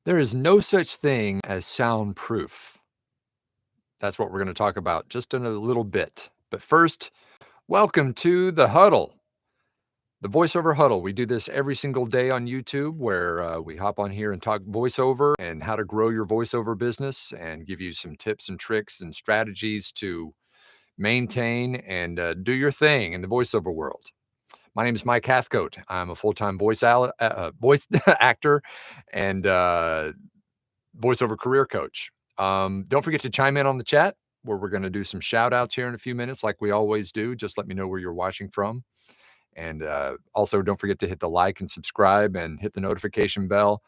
There is no such thing as soundproof. That's what we're going to talk about just in a little bit. But first, welcome to the huddle, the voiceover huddle. We do this every single day on YouTube where we hop on here and talk voiceover and how to grow your voiceover business and give you some tips and tricks and strategies to maintain and do your thing in the voiceover world. My name is Mike Hathcote. I'm a full-time voice actor and voiceover career coach. Don't forget to chime in on the chat where we're going to do some shout outs here in a few minutes like we always do. Just let me know where you're watching from. And also don't forget to hit the like and subscribe and hit the notification bell.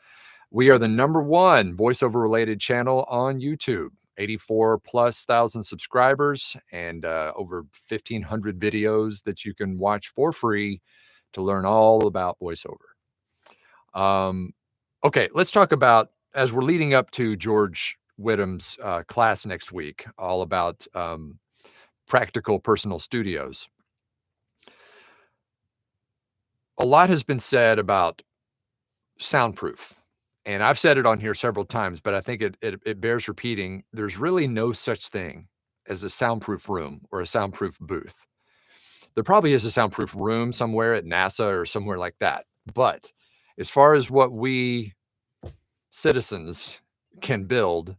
We are the #1 voiceover related channel on YouTube, 84,000+ subscribers and over 1,500 videos that you can watch for free to learn all about voiceover. Okay, let's talk about, as we're leading up to George Whittam's class next week, all about practical personal studios. A lot has been said about soundproof, and I've said it on here several times, but I think it bears repeating. There's really no such thing as a soundproof room or a soundproof booth. There probably is a soundproof room somewhere at NASA or somewhere like that, but as far as what we citizens can build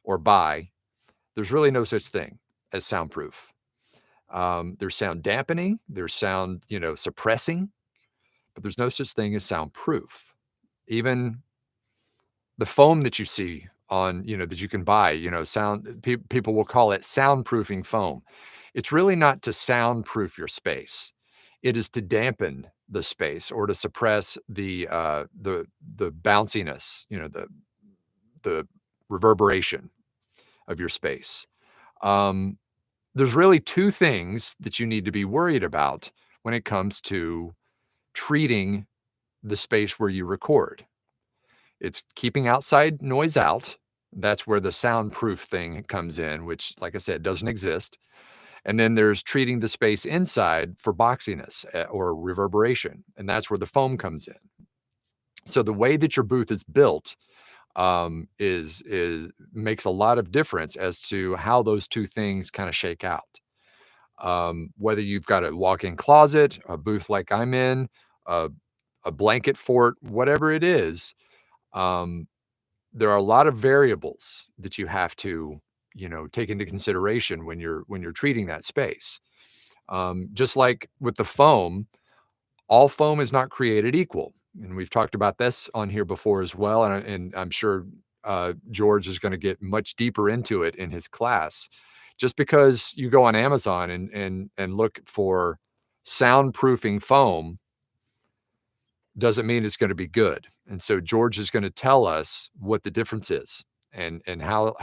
or buy, there's really no such thing as soundproof. There's sound dampening, there's sound, suppressing, but there's no such thing as soundproof. Even the foam that you see on, that you can buy, people will call it soundproofing foam. It's really not to soundproof your space. It is to dampen the space or to suppress the bounciness, the reverberation of your space. There's really two things that you need to be worried about when it comes to treating the space where you record. It's keeping outside noise out. That's where the soundproof thing comes in, which, like I said, doesn't exist. And then there's treating the space inside for boxiness or reverberation. And that's where the foam comes in. So the way that your booth is built is makes a lot of difference as to how those two things kind of shake out. Whether you've got a walk-in closet, a booth like I'm in, a blanket fort, whatever it is, there are a lot of variables that you have to, take into consideration when you're treating that space. Just like with the foam, all foam is not created equal. And we've talked about this on here before as well. And I'm sure George is going to get much deeper into it in his class. Just because you go on Amazon and look for soundproofing foam doesn't mean it's going to be good. And so George is going to tell us what the difference is and how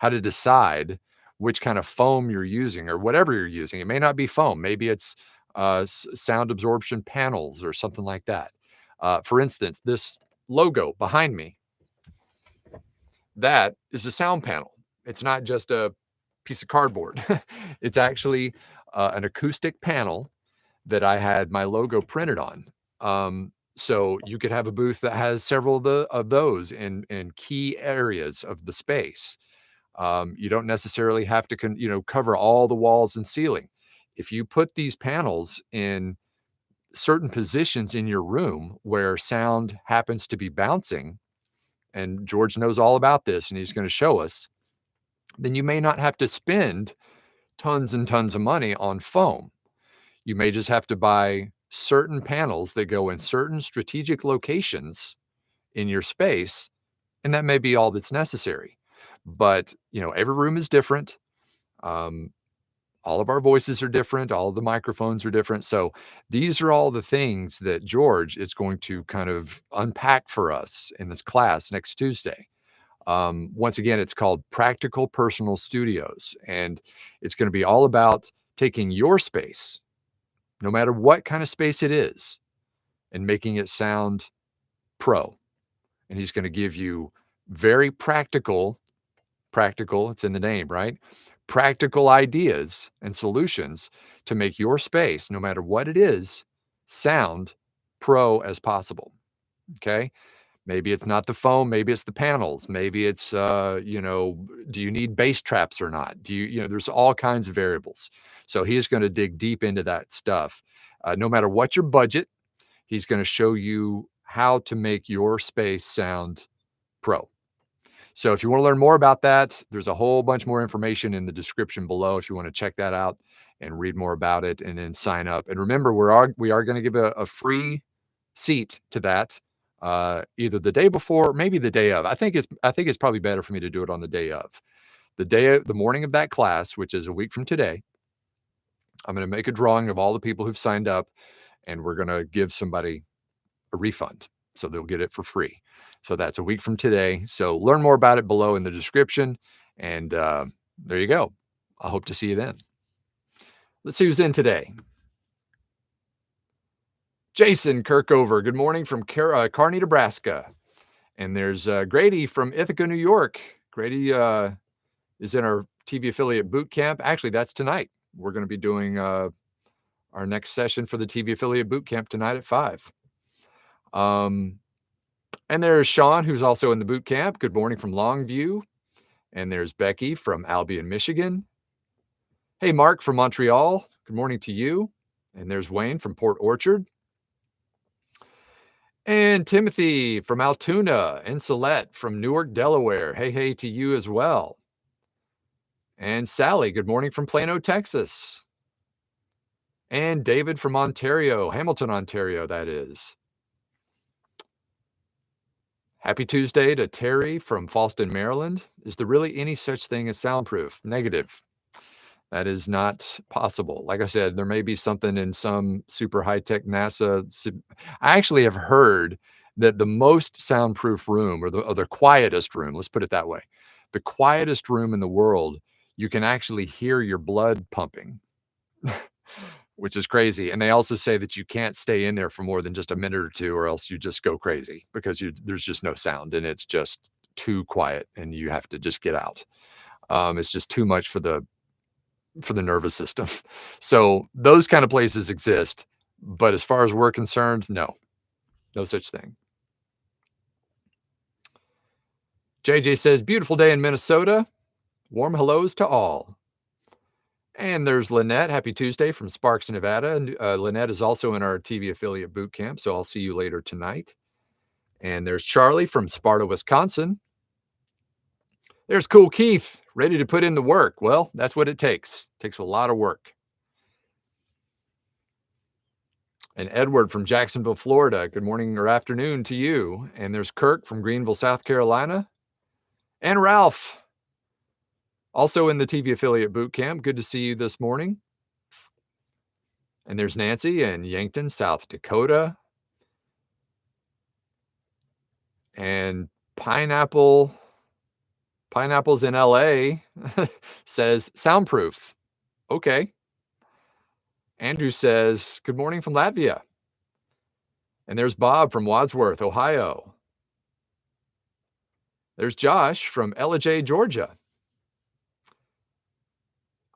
to decide which kind of foam you're using or whatever you're using. It may not be foam. Maybe it's sound absorption panels or something like that. For instance, this logo behind me, that is a sound panel. It's not just a piece of cardboard. It's actually an acoustic panel that I had my logo printed on. So you could have a booth that has several of those in key areas of the space. You don't necessarily have to cover all the walls and ceiling. If you put these panels in certain positions in your room where sound happens to be bouncing, and George knows all about this and he's going to show us, then you may not have to spend tons and tons of money on foam. You may just have to buy certain panels that go in certain strategic locations in your space, and that may be all that's necessary. But, every room is different. All of our voices are different. All of the microphones are different. So these are all the things that George is going to kind of unpack for us in this class next Tuesday. Once again, it's called Practical Personal Studios, and it's going to be all about taking your space, no matter what kind of space it is, and making it sound pro. And he's going to give you very practical, it's in the name, right? Practical ideas and solutions to make your space, no matter what it is, sound pro as possible. Okay. Maybe it's not the foam, maybe it's the panels, maybe it's, do you need bass traps or not? There's all kinds of variables. So he's gonna dig deep into that stuff. No matter what your budget, he's gonna show you how to make your space sound pro. So if you wanna learn more about that, there's a whole bunch more information in the description below if you wanna check that out and read more about it and then sign up. And remember, we are gonna give a free seat to that, either the day before, maybe the day of. I think it's probably better for me to do it on the day of. The morning of that class, which is a week from today, I'm gonna make a drawing of all the people who've signed up, and we're gonna give somebody a refund, so they'll get it for free. So that's a week from today. So learn more about it below in the description, and, there you go. I hope to see you then. Let's see who's in today. Jason Kirkover, good morning from Kearney, Nebraska. And there's Grady from Ithaca, New York. Grady is in our TV affiliate boot camp. Actually, that's tonight. We're going to be doing our next session for the TV affiliate boot camp tonight at 5. And there's Sean, who's also in the boot camp. Good morning from Longview. And there's Becky from Albion, Michigan. Hey, Mark from Montreal. Good morning to you. And there's Wayne from Port Orchard. And Timothy from Altoona, and Celette from Newark, Delaware. Hey, hey to you as well. And Sally, good morning from Plano, Texas. And David from Ontario, Hamilton, Ontario, that is. Happy Tuesday to Terry from Fallston, Maryland. Is there really any such thing as soundproof? Negative. That is not possible. Like I said, there may be something in some super high-tech NASA. I actually have heard that the most soundproof room, or the quietest room, let's put it that way, the quietest room in the world, you can actually hear your blood pumping, which is crazy. And they also say that you can't stay in there for more than just a minute or two, or else you just go crazy because there's just no sound and it's just too quiet and you have to just get out. It's just too much for the nervous system. So those kind of places exist. But as far as we're concerned, no such thing. JJ says, beautiful day in Minnesota. Warm hellos to all. And there's Lynette. Happy Tuesday from Sparks, Nevada. And Lynette is also in our TV affiliate boot camp. So I'll see you later tonight. And there's Charlie from Sparta, Wisconsin. There's Cool Keith, ready to put in the work. Well, that's what it takes. It takes a lot of work. And Edward from Jacksonville, Florida. Good morning or afternoon to you. And there's Kirk from Greenville, South Carolina. And Ralph, also in the TV affiliate boot camp. Good to see you this morning. And there's Nancy in Yankton, South Dakota. And Pineapple's in LA says soundproof. Okay. Andrew says, good morning from Latvia. And there's Bob from Wadsworth, Ohio. There's Josh from Ellijay, Georgia.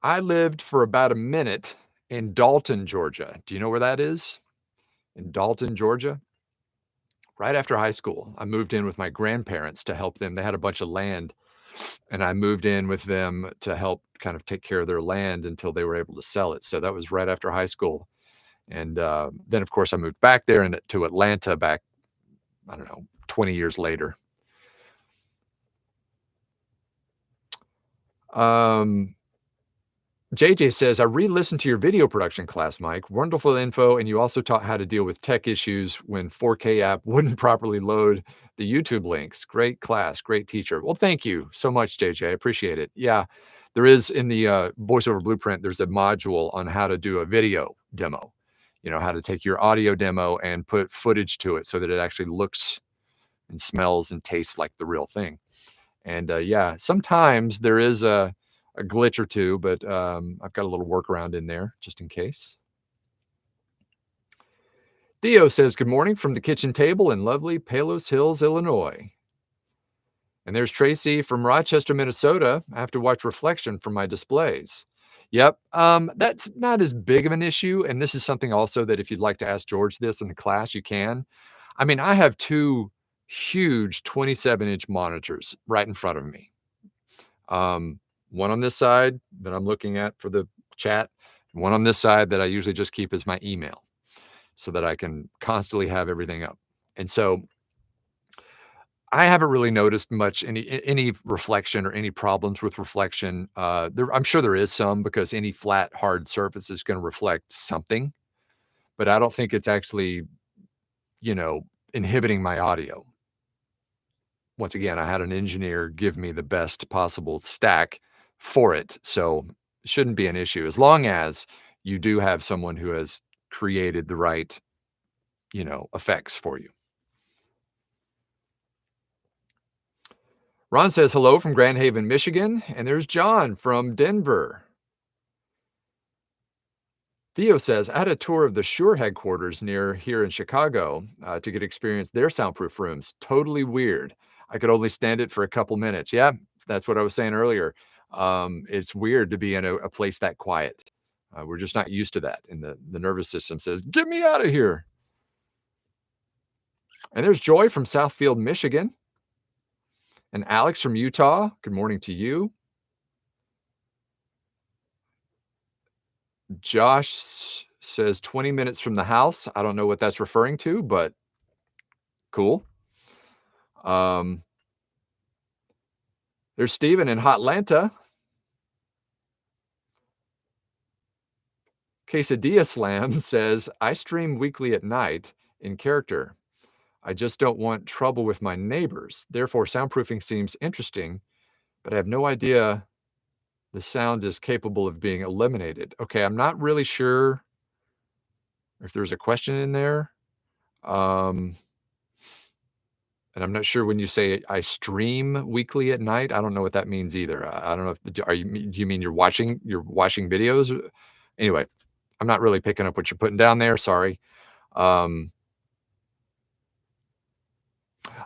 I lived for about a minute in Dalton, Georgia. Do you know where that is? In Dalton, Georgia? Right after high school, I moved in with my grandparents to help them. They had a bunch of land, and I moved in with them to help kind of take care of their land until they were able to sell it. So that was right after high school. And then, of course, I moved back there and to Atlanta back, 20 years later. JJ says, I re-listened to your video production class, Mike. Wonderful info. And you also taught how to deal with tech issues when 4K app wouldn't properly load the YouTube links. Great class, great teacher. Well, thank you so much, JJ. I appreciate it. Yeah, there is in the VoiceOver Blueprint, there's a module on how to do a video demo, how to take your audio demo and put footage to it so that it actually looks and smells and tastes like the real thing. And yeah, sometimes there is a glitch or two, but I've got a little workaround in there just in case. Theo says, good morning from the kitchen table in lovely Palos Hills, Illinois. And there's Tracy from Rochester, Minnesota. I have to watch reflection from my displays. Yep, that's not as big of an issue. And this is something also that if you'd like to ask George this in the class, you can. I mean, I have 2 huge 27-inch monitors right in front of me. One on this side that I'm looking at for the chat, one on this side that I usually just keep as my email so that I can constantly have everything up. And so I haven't really noticed much any reflection or any problems with reflection. I'm sure there is some because any flat, hard surface is going to reflect something, but I don't think it's actually, you know, inhibiting my audio. Once again, I had an engineer give me the best possible stack for it, so it shouldn't be an issue as long as you do have someone who has created the right, effects for you. Ron says hello from Grand Haven, Michigan, and there's John from Denver. Theo says, I had a tour of the Shure headquarters near here in Chicago to get experience their soundproof rooms. Totally weird. I could only stand it for a couple minutes. Yeah, that's what I was saying earlier. It's weird to be in a place that quiet. We're just not used to that. And the nervous system says, get me out of here. And there's Joy from Southfield, Michigan. And Alex from Utah. Good morning to you. Josh says 20 minutes from the house. I don't know what that's referring to, but cool. There's Steven in Hotlanta. Quesadilla Slam says, I stream weekly at night in character. I just don't want trouble with my neighbors. Therefore, soundproofing seems interesting, but I have no idea the sound is capable of being eliminated. Okay, I'm not really sure if there's a question in there. And I'm not sure when you say I stream weekly at night. I don't know what that means either. I don't know if do you mean you're watching videos? Anyway, I'm not really picking up what you're putting down there. Sorry.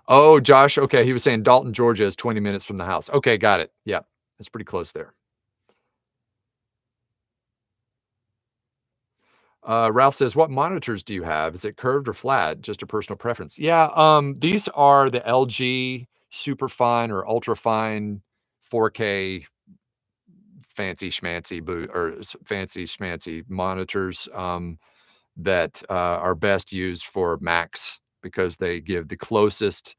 Oh, Josh. Okay, he was saying Dalton, Georgia is 20 minutes from the house. Okay, got it. Yeah, that's pretty close there. Ralph says, what monitors do you have? Is it curved or flat? Just a personal preference. Yeah, these are the LG superfine or ultrafine 4K fancy schmancy fancy schmancy monitors that are best used for Macs because they give the closest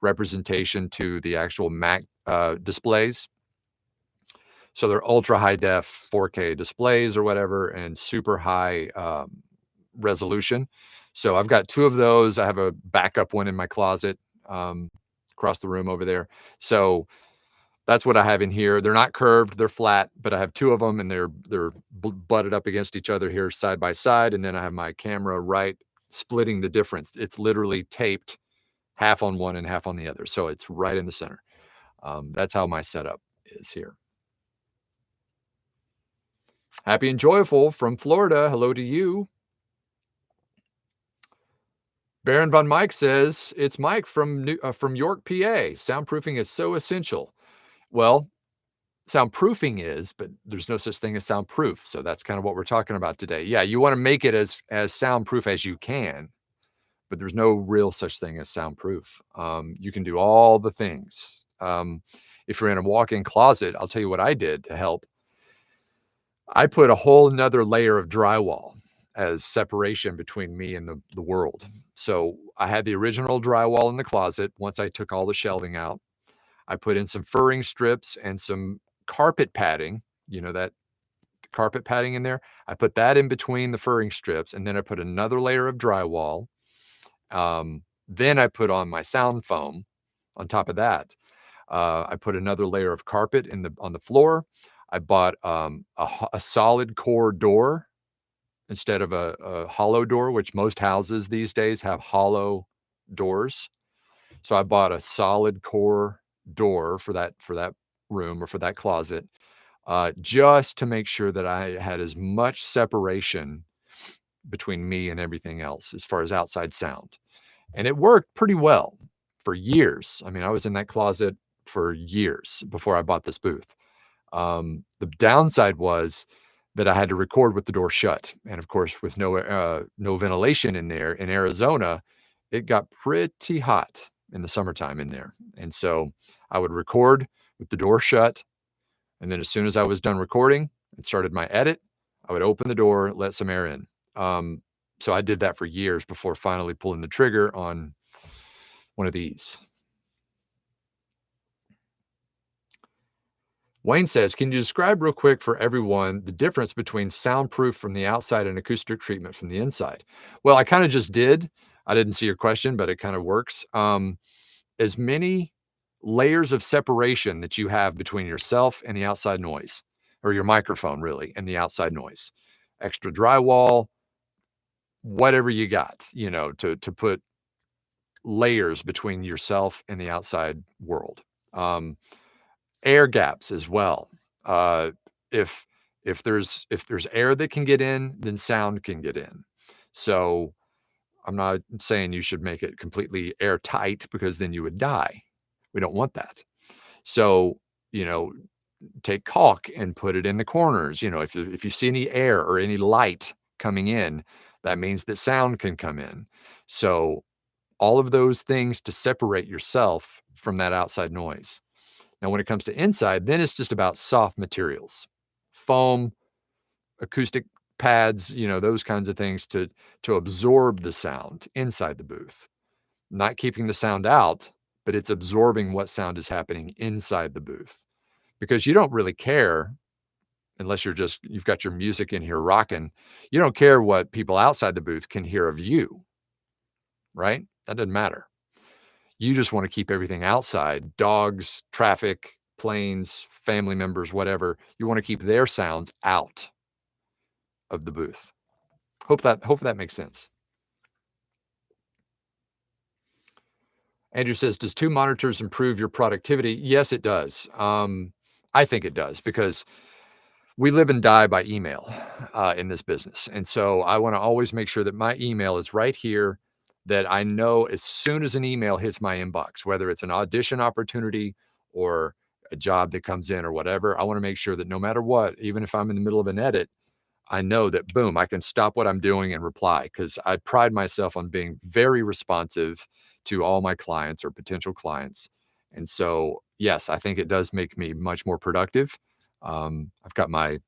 representation to the actual Mac displays. So they're ultra high def 4K displays or whatever, and super high resolution. So I've got two of those. I have a backup one in my closet across the room over there. So that's what I have in here. They're not curved, they're flat, but I have two of them and they're butted up against each other here side by side. And then I have my camera right splitting the difference. It's literally taped half on one and half on the other. So it's right in the center. That's how my setup is here. Happy and Joyful from Florida. Hello to you. Baron von Mike says, it's Mike from York, PA. Soundproofing is so essential. Well, soundproofing is, but there's no such thing as soundproof. So that's kind of what we're talking about today. Yeah, you want to make it as soundproof as you can, but there's no real such thing as soundproof. You can do all the things. If you're in a walk-in closet, I'll tell you what I did to help. I put a whole nother layer of drywall as separation between me and the world. So I had the original drywall in the closet. Once I took all the shelving out, I put in some furring strips and some carpet padding, that carpet padding in there. I put that in between the furring strips, and then I put another layer of drywall. Then I put on my sound foam on top of that. I put another layer of carpet on the floor. I bought a solid core door instead of a hollow door, which most houses these days have hollow doors. So I bought a solid core door for that room or for that closet, just to make sure that I had as much separation between me and everything else as far as outside sound. And it worked pretty well for years. I mean, I was in that closet for years before I bought this booth. The downside was that I had to record with the door shut. And of course, with no ventilation in there in Arizona, it got pretty hot. in the summertime in there. And so I would record with the door shut. And then as soon as I was done recording and started my edit, I would open the door, let some air in. So I did that for years before finally pulling the trigger on one of these. Wayne says, can you describe real quick for everyone the difference between soundproof from the outside and acoustic treatment from the inside? Well, I kind of just did. I didn't see your question, but it kind of works. As many layers of separation that you have between yourself and the outside noise, or your microphone really, and the outside noise. Extra drywall, whatever you got, to put layers between yourself and the outside world. Air gaps as well. If there's air that can get in, then sound can get in. So I'm not saying you should make it completely airtight because then you would die. We don't want that. So, take caulk and put it in the corners. If you see any air or any light coming in, that means that sound can come in. So all of those things to separate yourself from that outside noise. Now, when it comes to inside, then it's just about soft materials, foam, acoustic pads, those kinds of things to absorb the sound inside the booth, not keeping the sound out, but it's absorbing what sound is happening inside the booth, because you don't really care unless you've got your music in here rocking. You don't care what people outside the booth can hear of you, right? That doesn't matter. You just want to keep everything outside, dogs, traffic, planes, family members, whatever. You want to keep their sounds out of the booth. Hope that makes sense. Andrew says, does 2 monitors improve your productivity? Yes, it does. I think it does, because we live and die by email in this business. And so I want to always make sure that my email is right here, that I know as soon as an email hits my inbox, whether it's an audition opportunity or a job that comes in or whatever, I want to make sure that no matter what, even if I'm in the middle of an edit, I know that, boom, I can stop what I'm doing and reply, because I pride myself on being very responsive to all my clients or potential clients. And so, yes, I think it does make me much more productive. I've got my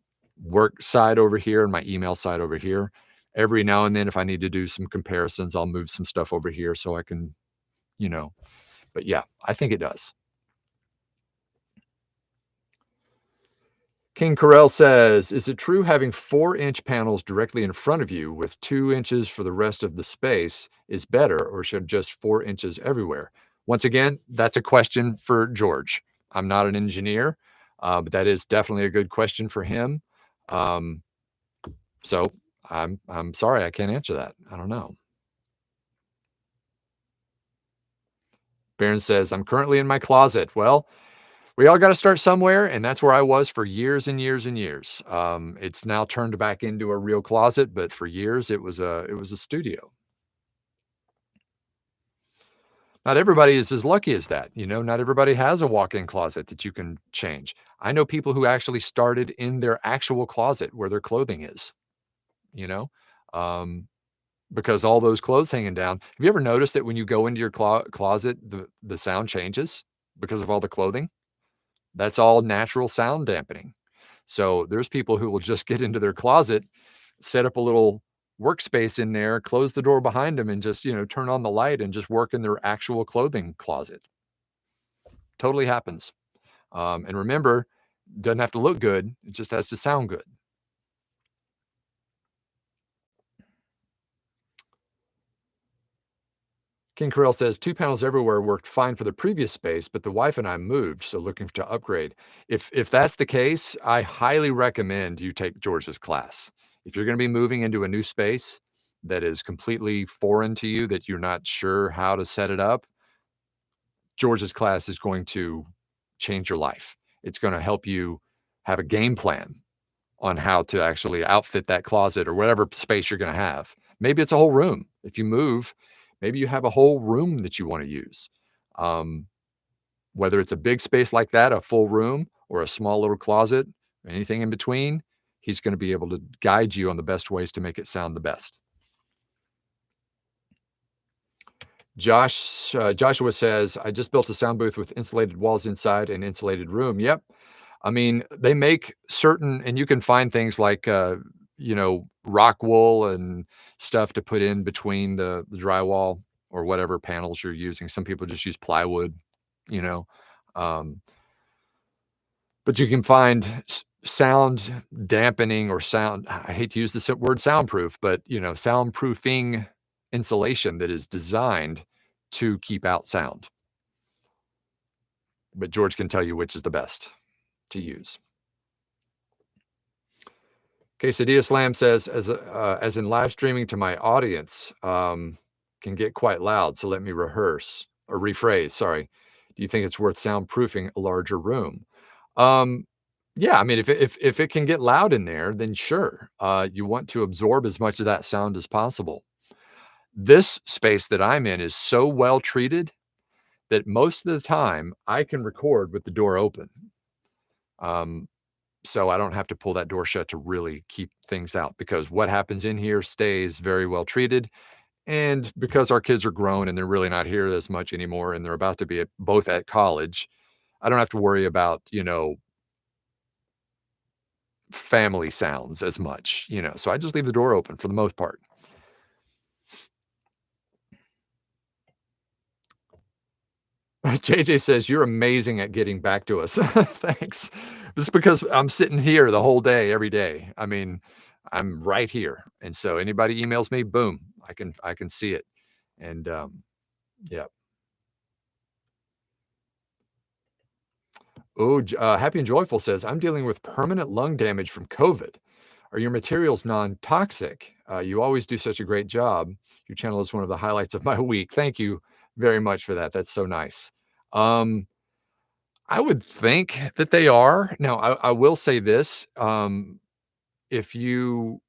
work side over here and my email side over here. Every now and then, if I need to do some comparisons, I'll move some stuff over here so I can, but yeah, I think it does. King Carell says, is it true having 4-inch panels directly in front of you with 2 inches for the rest of the space is better, or should just 4 inches everywhere? Once again, that's a question for George. I'm not an engineer, but that is definitely a good question for him. So I'm sorry, I can't answer that. I don't know. Barron says, I'm currently in my closet. Well, we all got to start somewhere, and that's where I was for years and years and years. It's now turned back into a real closet, but for years it was a studio. Not everybody is as lucky as that. Not everybody has a walk-in closet that you can change. I know people who actually started in their actual closet where their clothing is, you know, um, because all those clothes hanging down. Have you ever noticed that when you go into your closet, the sound changes because of all the clothing? That's all natural sound dampening. So there's people who will just get into their closet, set up a little workspace in there, close the door behind them, and just, turn on the light and just work in their actual clothing closet. Totally happens. And remember, doesn't have to look good. It just has to sound good. King Carell says 2 panels everywhere worked fine for the previous space, but the wife and I moved, so looking to upgrade. If that's the case, I highly recommend you take George's class. If you're going to be moving into a new space that is completely foreign to you, that you're not sure how to set it up, George's class is going to change your life. It's going to help you have a game plan on how to actually outfit that closet or whatever space you're going to have. Maybe it's a whole room. If you move, maybe you have a whole room that you want to use. Whether it's a big space like that, a full room, or a small little closet, anything in between, he's going to be able to guide you on the best ways to make it sound the best. Joshua says, I just built a sound booth with insulated walls inside and insulated room. Yep. I mean, they make certain, and you can find things like, rock wool and stuff to put in between the drywall or whatever panels you're using. Some people just use plywood, you know. Um, but you can find sound dampening or sound, I hate to use the word soundproof, but, soundproofing insulation that is designed to keep out sound. But George can tell you which is the best to use. Quesadilla Slam says, as in live streaming to my audience, can get quite loud. So let me rehearse or rephrase. Sorry. Do you think it's worth soundproofing a larger room? Um, yeah, I mean, if it can get loud in there, then sure. You want to absorb as much of that sound as possible. This space that I'm in is so well treated that most of the time I can record with the door open. So I don't have to pull that door shut to really keep things out, because what happens in here stays very well treated. And because our kids are grown and they're really not here as much anymore, and they're about to be both at college, I don't have to worry about, family sounds as much, so I just leave the door open for the most part. JJ says, you're amazing at getting back to us. Thanks. This is because I'm sitting here the whole day, every day. I mean, I'm right here. And so anybody emails me, boom, I can see it. And yeah. Oh, Happy and Joyful says, I'm dealing with permanent lung damage from COVID. Are your materials non-toxic? You always do such a great job. Your channel is one of the highlights of my week. Thank you very much for that. That's so nice. Um, I would think that they are. Now, I will say this, if you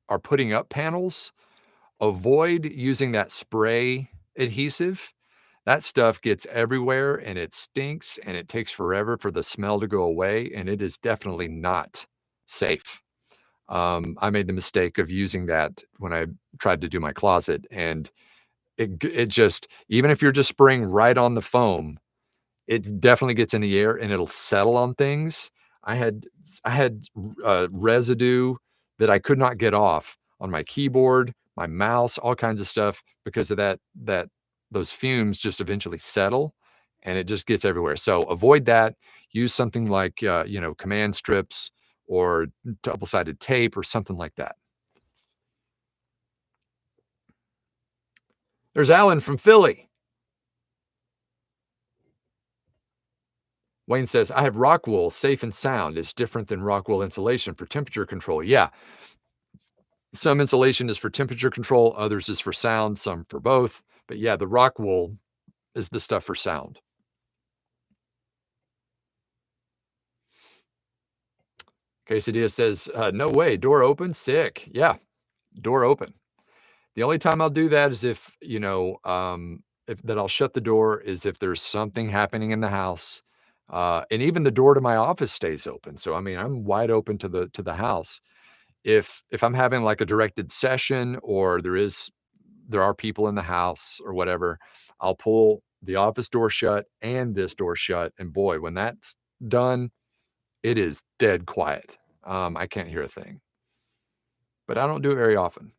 are putting up panels, avoid using that spray adhesive. That stuff gets everywhere and it stinks and it takes forever for the smell to go away, and it is definitely not safe. I made the mistake of using that when I tried to do my closet, and it just, even if you're just spraying right on the foam, it definitely gets in the air and it'll settle on things. I had residue that I could not get off on my keyboard, my mouse, all kinds of stuff because of that those fumes just eventually settle and it just gets everywhere. So avoid that. Use something like command strips or double-sided tape or something like that. There's Alan from Philly. Wayne says, I have rock wool, safe and sound. It's different than rock wool insulation for temperature control. Yeah. Some insulation is for temperature control, others is for sound, some for both. But yeah, the rock wool is the stuff for sound. Quesadilla says, no way, door open, sick. Yeah, door open. The only time I'll do that is if that I'll shut the door is if there's something happening in the house. And even the door to my office stays open. So I mean, I'm wide open to the house. If I'm having like a directed session or there are people in the house or whatever, I'll pull the office door shut and this door shut. And boy, when that's done, it is dead quiet. I can't hear a thing, but I don't do it very often.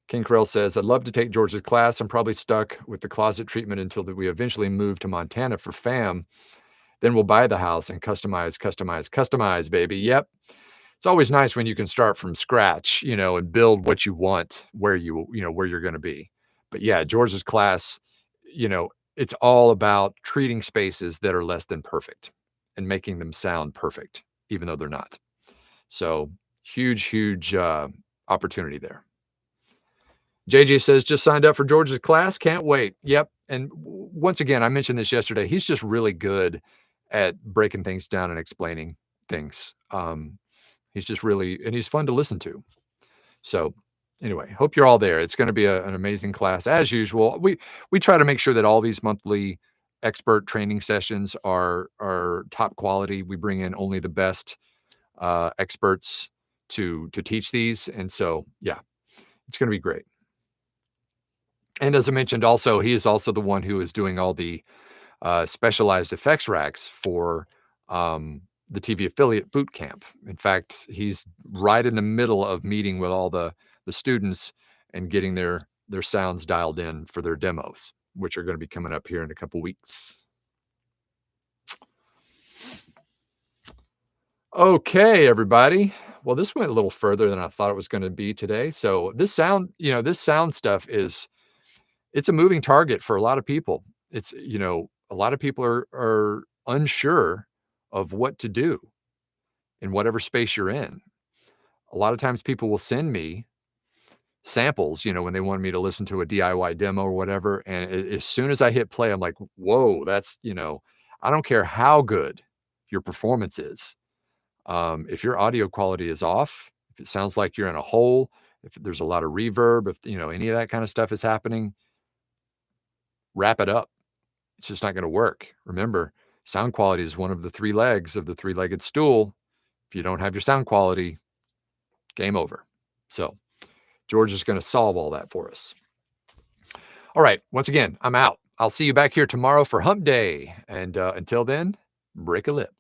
King Krell says, I'd love to take George's class. I'm probably stuck with the closet treatment until we eventually move to Montana for fam. Then we'll buy the house and customize, baby. Yep. It's always nice when you can start from scratch, and build what you want where where you're going to be. But yeah, George's class, it's all about treating spaces that are less than perfect and making them sound perfect, even though they're not. So huge opportunity there. JJ says, just signed up for George's class. Can't wait. Yep. And once again, I mentioned this yesterday. He's just really good at breaking things down and explaining things. He's just and he's fun to listen to. So anyway, hope you're all there. It's going to be an amazing class as usual. We try to make sure that all these monthly expert training sessions are top quality. We bring in only the best experts to teach these. And so, yeah, it's going to be great. And as I mentioned also, he is also the one who is doing all the specialized effects racks for the TV affiliate boot camp. In fact, he's right in the middle of meeting with all the students and getting their sounds dialed in for their demos, which are going to be coming up here in a couple weeks. Okay, everybody. Well, this went a little further than I thought it was going to be today. So this sound, this sound stuff it's a moving target for a lot of people. It's, a lot of people are unsure of what to do in whatever space you're in. A lot of times people will send me samples, when they want me to listen to a DIY demo or whatever. And as soon as I hit play, I'm like, whoa, that's, I don't care how good your performance is. If your audio quality is off, if it sounds like you're in a hole, if there's a lot of reverb, if, any of that kind of stuff is happening, wrap it up. It's just not going to work. Remember, sound quality is one of the three legs of the three-legged stool. If you don't have your sound quality, game over. So George is going to solve all that for us. All right. Once again, I'm out. I'll see you back here tomorrow for Hump Day. And until then, break a lip.